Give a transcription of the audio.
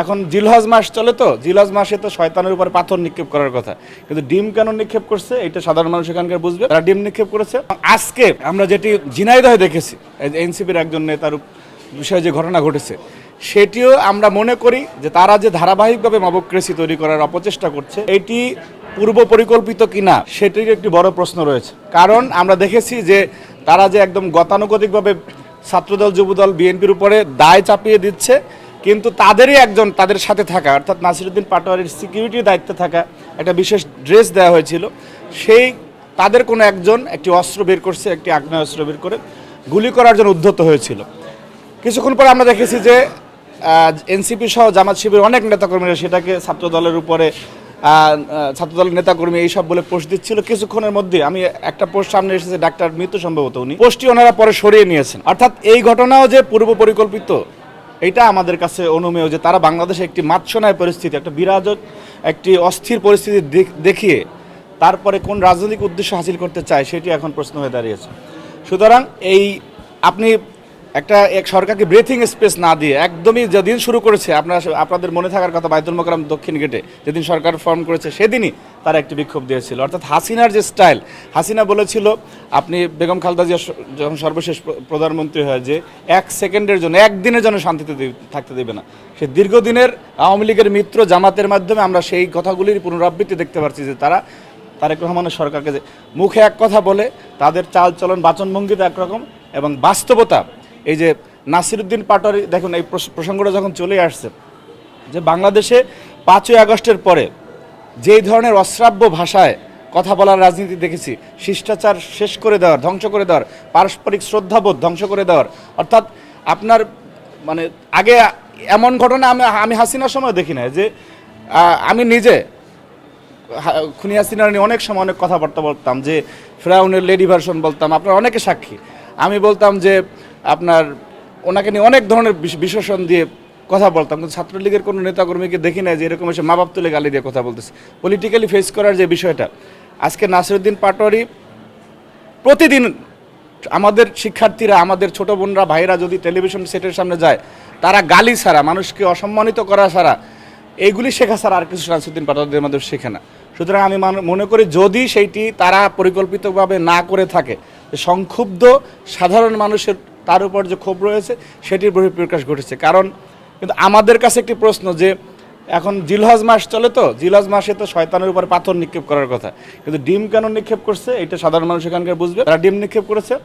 এখন জিলহজ মাস চলে তো জিলহজ মাসে তো শয়তানের উপর পাথর নিক্ষেপ করার কথা, কিন্তু ডিম কেন নিক্ষেপ করছে এটা সাধারণ মানুষ এখানকার বুঝবে। তারা ডিম নিক্ষেপ করেছে। আজকে আমরা যেটি ঝিনাইদহে দেখেছি, এনসিপির একজন নেতার বিষয়ে যে ঘটনা ঘটেছে, সেটিও আমরা মনে করি যে তারা যে ধারাবাহিকভাবে মবক্রেসি তৈরি করার অপচেষ্টা করছে, এটি পূর্ব পরিকল্পিত কিনা সেটির একটি বড় প্রশ্ন রয়েছে। কারণ আমরা দেখেছি যে তারা যে একদম গতানুগতিকভাবে ছাত্রদল, যুবদল, বিএনপির উপরে দায় চাপিয়ে দিচ্ছে, কিন্তু তাদেরই একজন তাদের সাথে থাকা অর্থাৎ নাসিরউদ্দিন পাটোয়ারির সিকিউরিটির দায়িত্বে থাকা একটা বিশেষ ড্রেস দেওয়া হয়েছিল, সেই তাদের কোনো একজন একটি অস্ত্র বের করছে, একটি আগ্নেয়াস্ত্র বের করে গুলি করার জন্য উদ্ধত হয়েছিল। কিছুক্ষণ পরে আমরা দেখেছি যে এনসিপি সহ জামাত শিবির অনেক নেতাকর্মীরা সেটাকে ছাত্রদলের উপরে ছাত্রদলের নেতাকর্মী এইসব বলে পোস্ট দিচ্ছিল। কিছুক্ষণের মধ্যে আমি একটা পোস্ট সামনে এসেছে, ডাক্তার মৃত্যু সম্ভবত, উনি পোস্টটি ওনারা পরে সরিয়ে নিয়েছেন। অর্থাৎ এই ঘটনাও যে পূর্ব পরিকল্পিত, এটা আমাদের কাছে অনুমেয় যে তারা বাংলাদেশে একটি মাৎসনায় পরিস্থিতি, একটা বিরাজক একটি অস্থির পরিস্থিতি দেখিয়ে তারপরে কোন রাজনৈতিক উদ্দেশ্য হাসিল করতে চায় সেটি এখন প্রশ্ন হয়ে দাঁড়িয়েছে। সুতরাং এই আপনি একটা এক সরকারকে ব্রিথিং স্পেস না দিয়ে একদমই যেদিন শুরু করেছে, আপনাদের মনে থাকার কথা বাইতুল মোকাররম দক্ষিণ গেটে যেদিন সরকার ফর্ম করেছে সেদিনই তারা একটি বিক্ষোভ দিয়েছিল। অর্থাৎ হাসিনার যে স্টাইল, হাসিনা বলেছিল আপনি বেগম খালেদা জিয়া যখন সর্বশেষ প্রধানমন্ত্রী হয় যে এক সেকেন্ডের জন্য, একদিনের জন্য শান্তিতে থাকতে দেবে না। সে দীর্ঘদিনের আওয়ামী লীগের মিত্র জামাতের মাধ্যমে আমরা সেই কথাগুলির পুনরাবৃত্তি দেখতে পাচ্ছি যে তারা তারেক রহমানের সরকারকে যে মুখে এক কথা বলে, তাদের চাল চলন বাচনভঙ্গিতে একরকম, এবং বাস্তবতা এই যে নাসিরউদ্দিন পাটোয়ারি, দেখুন এই প্রসঙ্গটা যখন চলে আসছে যে বাংলাদেশে 5ই আগস্টের পরে যেই ধরনের অশ্রাব্য ভাষায় কথা বলার রাজনীতি দেখেছি, শিষ্টাচার শেষ করে দেওয়ার, ধ্বংস করে দেওয়ার, পারস্পরিক শ্রদ্ধাবোধ ধ্বংস করে দেওয়ার, অর্থাৎ আপনার মানে আগে এমন ঘটনা আমি হাসিনার সময় দেখি না। যে আমি নিজে খুনি হাসিনার নিয়ে অনেক সময় অনেক কথাবার্তা বলতাম, যে ফেরাউনের লেডি ভার্সন বলতাম, আপনার অনেকে সাক্ষী। আমি বলতাম যে আপনার ওনাকে নিয়ে অনেক ধরনের বিশেষণ দিয়ে কথা বলতাম, কিন্তু ছাত্রলীগের কোনো নেতাকর্মীকে দেখি না যে এরকম এসে মা বাপ তুলে গালি দিয়ে কথা বলতেছে। পলিটিক্যালি ফেস করার যে বিষয়টা, আজকে নাসিরউদ্দিন পাটোয়ারি প্রতিদিন আমাদের শিক্ষার্থীরা, আমাদের ছোট বোনরা, ভাইরা যদি টেলিভিশন সেটের সামনে যায়, তারা গালি ছাড়া, মানুষকে অসম্মানিত করা ছাড়া, এইগুলি শেখা ছাড়া আর কিছু নাসিরউদ্দিন পাটোয়ারিদের মধ্যে শেখে না। সুতরাং আমি মনে করি যদি সেইটি তারা পরিকল্পিতভাবে না করে থাকে, সংক্ষুব্ধ সাধারণ মানুষের তার উপর যে ক্ষোভ রয়েছে সেটির বহিঃপ্রকাশ ঘটেছে। কারণ কিন্তু আমাদের কাছে একটি প্রশ্ন যে এখন জিলহজ মাস চলে তো জিলহজ মাসে তো শয়তানের উপর পাথর নিক্ষেপ করার কথা, কিন্তু ডিম কেন নিক্ষেপ করছে এটা সাধারণ মানুষ এখানকার বুঝবে। তারা ডিম নিক্ষেপ করেছে।